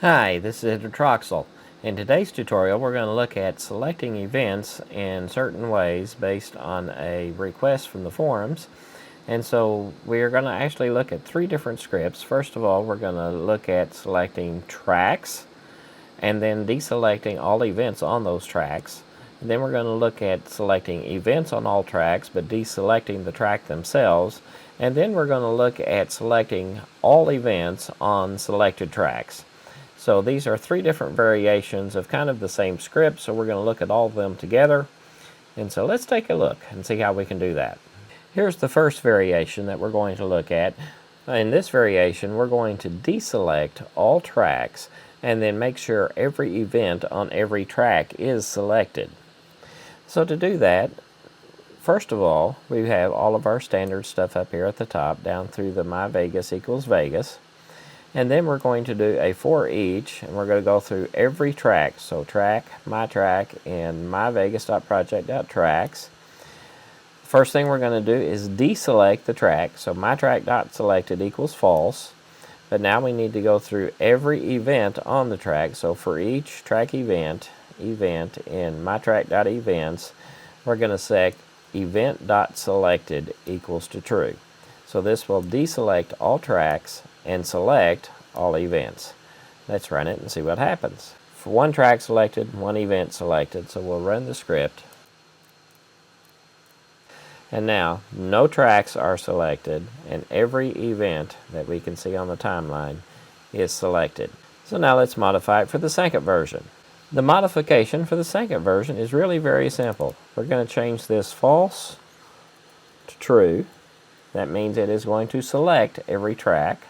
Hi, this is Troxel. In today's tutorial, we're going to look at selecting events in certain ways based on a request from the forums. And so we're going to actually look at three different scripts. First of all, we're going to look at selecting tracks and then deselecting all events on those tracks. And then we're going to look at selecting events on all tracks but deselecting the track themselves. And then we're going to look at selecting all events on selected tracks. So these are three different variations of kind of the same script, so we're going to look at all of them together. And so let's take a look and see how we can do that. Here's the first variation that we're going to look at. In this variation, we're going to deselect all tracks and then make sure every event on every track is selected. So to do that, first of all, we have all of our standard stuff up here at the top down through the my Vegas equals Vegas. And then we're going to do a for each, and we're going to go through every track. So track, and myvegas.project.tracks. First thing we're going to do is deselect the track. So mytrack.selected equals false. But now we need to go through every event on the track. So for each track event in mytrack.events, we're going to set event.selected equals to true. So this will deselect all tracks and select all events. Let's run it and see what happens. For one track selected, one event selected, so we'll run the script. And now, no tracks are selected, and every event that we can see on the timeline is selected. So now let's modify it for the second version. The modification for the second version is really very simple. We're going to change this false to true. That means it is going to select every track.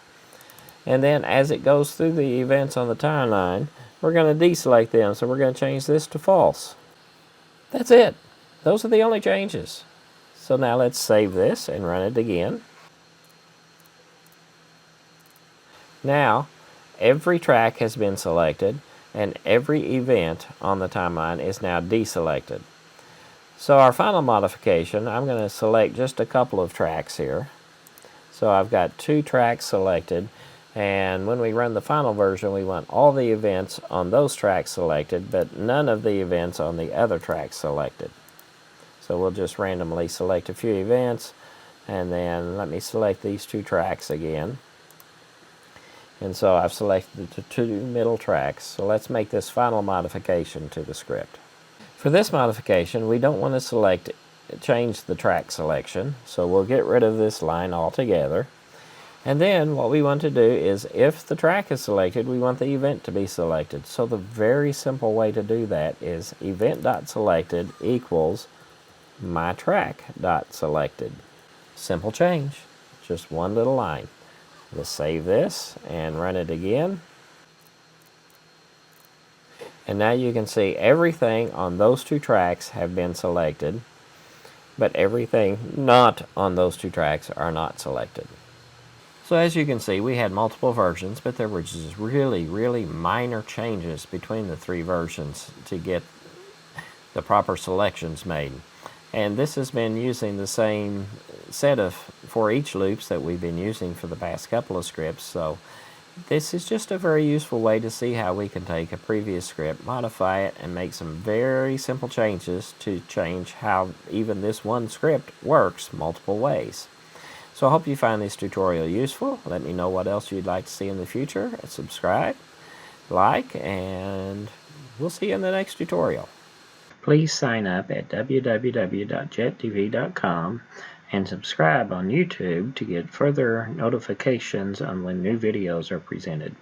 And then as it goes through the events on the timeline, we're going to deselect them. So we're going to change this to false. That's it. Those are the only changes. So now let's save this and run it again. Now, every track has been selected and every event on the timeline is now deselected. So our final modification, I'm going to select just a couple of tracks here. So I've got two tracks selected, and when we run the final version, we want all the events on those tracks selected, but none of the events on the other tracks selected. So we'll just randomly select a few events, and then let me select these two tracks again. And so I've selected the two middle tracks. So let's make this final modification to the script. For this modification, we don't want to change the track selection, so we'll get rid of this line altogether. And then what we want to do is, if the track is selected, we want the event to be selected. So the very simple way to do that is event.selected equals mytrack.selected. Simple change, just one little line. Let's save this and run it again. And now you can see everything on those two tracks have been selected, but everything not on those two tracks are not selected. So as you can see, we had multiple versions, but there were just really minor changes between the three versions to get the proper selections made. And this has been using the same set of for each loops that we've been using for the past couple of scripts. So this is just a very useful way to see how we can take a previous script, modify it, and make some very simple changes to change how even this one script works multiple ways. So I hope you find this tutorial useful. Let me know what else you'd like to see in the future. Subscribe, like, and we'll see you in the next tutorial. Please sign up at www.JETDV.com and subscribe on YouTube to get further notifications on when new videos are presented.